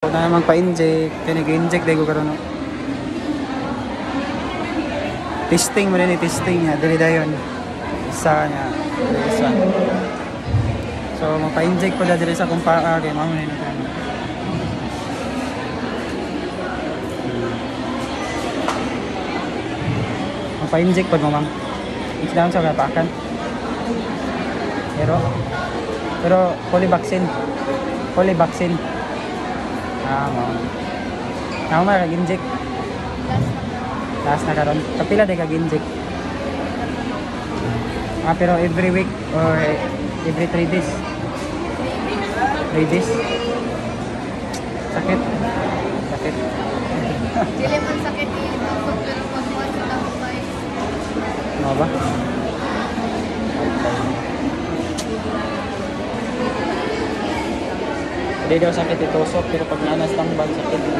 So na naman pa-inject, nag-inject dahil ko karoon. Testing mo rin, testing niya, dali dayon. Isa niya, isa. So mapa-inject ko dali sa kung paa, kaya mamaya na ito. Mapa-inject po mo, ma'am. It's down sa kapakan. Pero fully vaccine. Fully vaccine. Mo. Ako mag-inject. Last na karon. Kapila de kag-inject. Pero every week or every 3 days. 3 days. Sakit. Sakit. Dili man sakit ni doktor pero pagkuhan sa lang bay. Ano ba? Hindi daw sakit itusok pero pag nanas lang bang sakit.